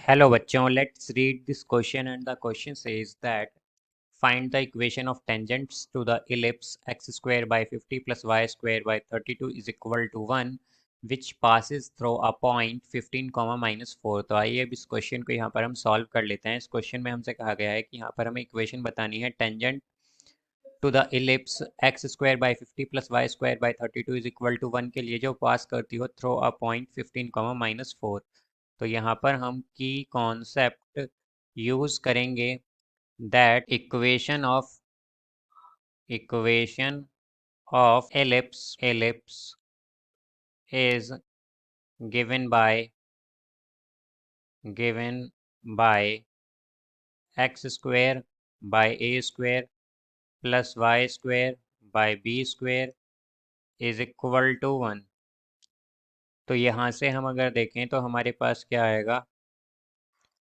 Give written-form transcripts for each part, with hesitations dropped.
Hello बच्चों, let's read this question and the question says that find the equation of tangents to the ellipse x square by 50 plus y square by 32 is equal to 1 which passes through a point 15, -4। तो आइए अब इस question को यहाँ पर हम solve कर लेते हैं। इस क्वेश्चन में हमसे कहा गया है कि यहाँ पर हमें इक्वेशन बतानी है tangent to the ellipse x square by 50 plus y square by 32 is equal to 1 के लिए जो पास करती हो थ्रो अ पॉइंट 15, -4। तो यहाँ पर हम की कॉन्सेप्ट यूज करेंगे that equation of ellipse is given by x square by a square plus y square by b square is equal to 1। तो यहाँ से हम अगर देखें तो हमारे पास क्या आएगा,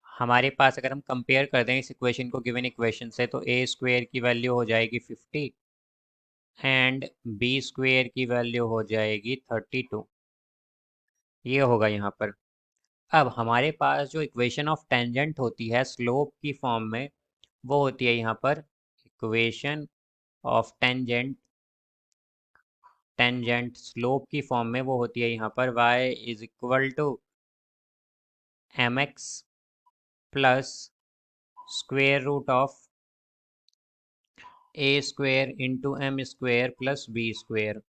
हमारे पास अगर हम कंपेयर कर दें इस इक्वेशन को गिवन इक्वेशन से तो ए स्क्वेयर की वैल्यू हो जाएगी 50 एंड बी स्क्वेयर की वैल्यू हो जाएगी 32। ये होगा यहाँ पर। अब हमारे पास जो इक्वेशन ऑफ टेंजेंट होती है स्लोप की फॉर्म में वो होती है यहाँ पर इक्वेशन ऑफ टेंजेंट स्लोप की फॉर्म में वो होती है यहाँ पर y is equal to mx plus square root of a square into m square plus b square.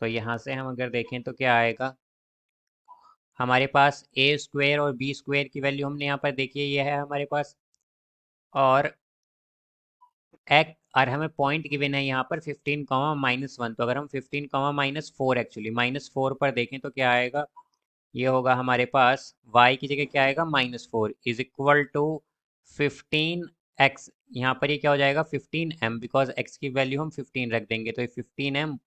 तो यहाँ से हम अगर देखें तो क्या आएगा, हमारे पास ए स्क्वेयर और बी स्क्वेयर की वैल्यू हमने यहाँ पर देखी है, ये है हमारे पास, और और हमें पॉइंट गिवन है यहाँ पर 15, -1। तो अगर हम 15, -4 एक्चुअली -4 पर देखें तो क्या आएगा, ये होगा हमारे पास y की जगह क्या आएगा -4 इज इक्वल टू 15x। यहाँ पर ये क्या हो जाएगा 15m, बिकॉज x की वैल्यू हम 15 रख देंगे तो ये 15m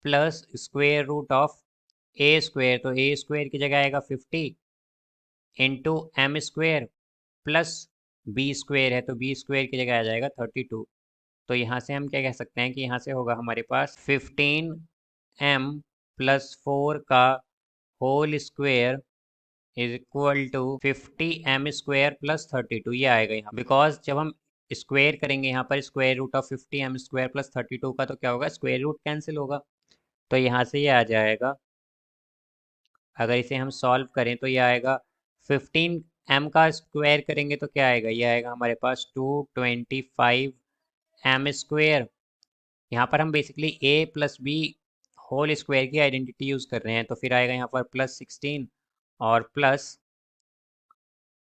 plus square root of a square, तो ए स्क्वेयर की जगह आएगा 50 into m square plus b square है तो बी स्क्वेयर की जगह आ जाएगा 32। तो यहाँ से हम क्या कह सकते हैं कि यहाँ से होगा हमारे पास 15m प्लस 4 का whole square is equal to 50m square plus 32। ये आएगा यहाँ, बिकॉज जब हम स्क्वेयर करेंगे यहाँ पर square root of 50m square plus 32 का तो क्या होगा, स्क्वायर रूट कैंसिल होगा। तो यहाँ से ये आ जाएगा, अगर इसे हम सॉल्व करें तो ये आएगा 15m का स्क्वायर करेंगे तो क्या आएगा, ये आएगा हमारे पास 225m स्क्वेयर। यहाँ पर हम basically a plus b whole square की आइडेंटिटी यूज़ कर रहे हैं, तो फिर आएगा यहाँ पर प्लस 16 और plus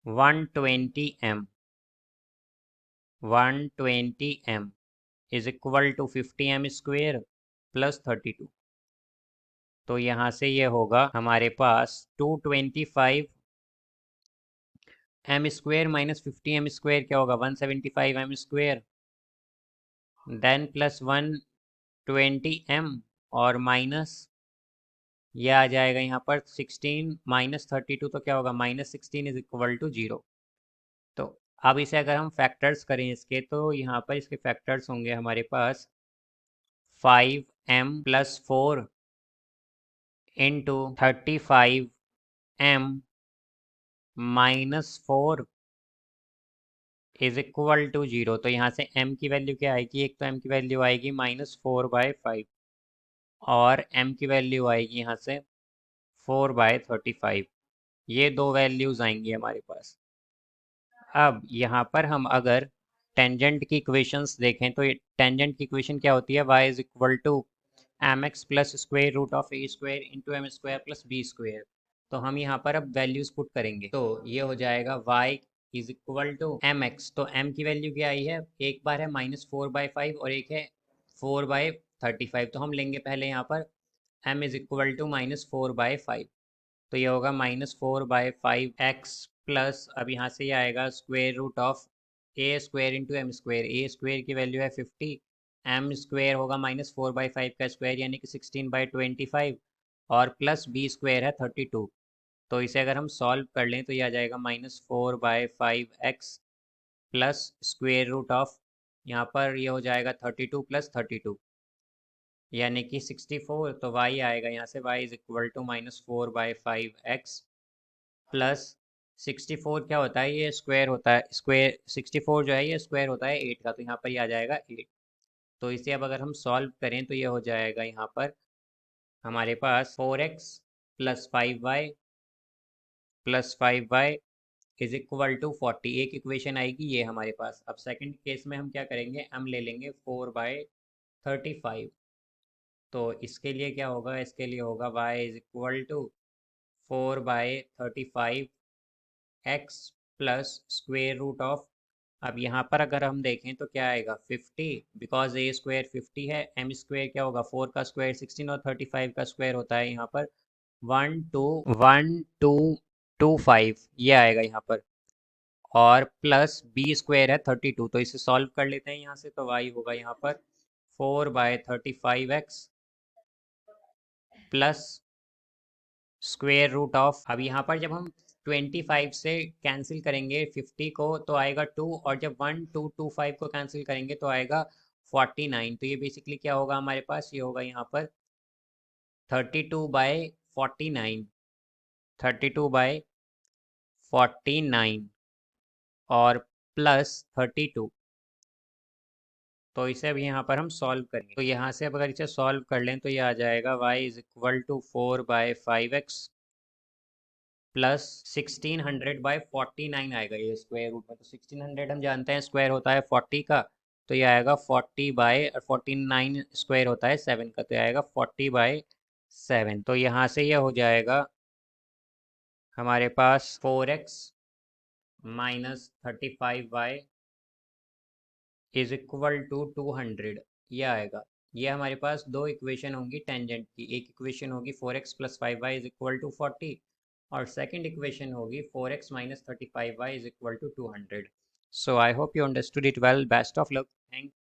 120m is equal to 50m square plus 32। तो यहाँ से ये होगा हमारे पास 225m square minus 50m square क्या होगा 175m square, then plus 120m और माइनस ये आ जाएगा यहाँ पर 16 माइनस 32 तो क्या होगा -16 इज इक्वल टू 0। तो अब इसे अगर हम फैक्टर्स करें इसके तो यहाँ पर इसके फैक्टर्स होंगे हमारे पास 5m plus 4 into 35m -4 is equal to 0। तो यहाँ से m की वैल्यू क्या आएगी, एक तो m की वैल्यू आएगी -4/5 और m की वैल्यू आएगी यहाँ से 4/35। ये दो वैल्यूज आएंगी हमारे पास। अब यहाँ पर हम अगर टेंजेंट की इक्वेशंस देखें तो टेंजेंट की इक्वेशन क्या होती है, y is equal to m x plus square root of a square into m square plus b square. तो हम यहाँ पर अब वैल्यूज पुट करेंगे तो ये हो जाएगा y is equal to m x. तो m की वैल्यू क्या आई है, एक बार है -4/5 और एक है 4/35। तो हम लेंगे पहले यहाँ पर m इज इक्वल टू -4/5। तो ये होगा -4/5x प्लस, अब यहाँ से ये आएगा square root of a square into m square. A square की वैल्यू है 50, एम स्क्वेयर होगा -4/5 का स्क्वायर यानी कि 16/25 और प्लस बी स्क्वेयर है 32। तो इसे अगर हम सॉल्व कर लें तो ये आ जाएगा -4/5x plus square root of, यहाँ पर ये हो जाएगा 32 प्लस 32 यानी कि 64। तो y आएगा यहाँ से y is equal to -4/5x plus 64 क्या होता है, ये स्क्वायर होता है, स्क्वायर 64 जो है ये स्क्वायर होता है 8 का, तो यहाँ पर ये आ जाएगा 8। तो इसे अब अगर हम सॉल्व करें तो ये हो जाएगा यहाँ पर हमारे पास 4x plus 5y plus 5y is equal to 40, एक इक्वेशन आएगी ये हमारे पास। अब सेकंड केस में हम क्या करेंगे, हम ले लेंगे 4/35। तो इसके लिए क्या होगा, इसके लिए होगा y is equal to 4/35 x plus square root of. अब यहाँ पर अगर हम देखें तो क्या आएगा 50, बिकॉज ए स्क्वायर 50 है, एम स्क्वायर क्या होगा 4 का स्क्वायर 16 और 35 का स्क्वायर होता है यहाँ पर 1225, ये आएगा यहाँ पर। और प्लस बी स्क्वायर है 32, तो इसे सॉल्व कर लेते हैं यहाँ से, तो वाई होगा यहाँ पर 4/35 x plus square root of. अब यहाँ पर जब हम 25 से कैंसिल करेंगे 50 को तो आएगा 2, और जब 1225 को कैंसिल करेंगे तो आएगा 49। तो ये बेसिकली क्या होगा हमारे पास, ये होगा यहाँ पर 32/49, 32/49 और प्लस 32। तो इसे अब यहाँ पर हम सॉल्व करेंगे, तो यहाँ से अब अगर इसे सॉल्व कर लें तो ये आ जाएगा y is equal to 4/5x plus 1600/49 आएगा ये स्क्वायर रूट में। तो 1600 हम जानते हैं स्क्वायर होता है 40 का, तो ये आएगा 40/49 स्क्वायर होता है 7 का, तो ये आएगा 40/7। तो यहाँ से ये हो जाएगा हमारे पास 4x minus 35y is equal to 200, ये आएगा। ये हमारे पास दो इक्वेशन होंगी टेंजेंट की, एक इक्वेशन होगी 4x plus 5y is equal to 40, और सेकंड इक्वेशन होगी 4x minus 35y is equal to 200। So I hope you understood it well, best of luck, thank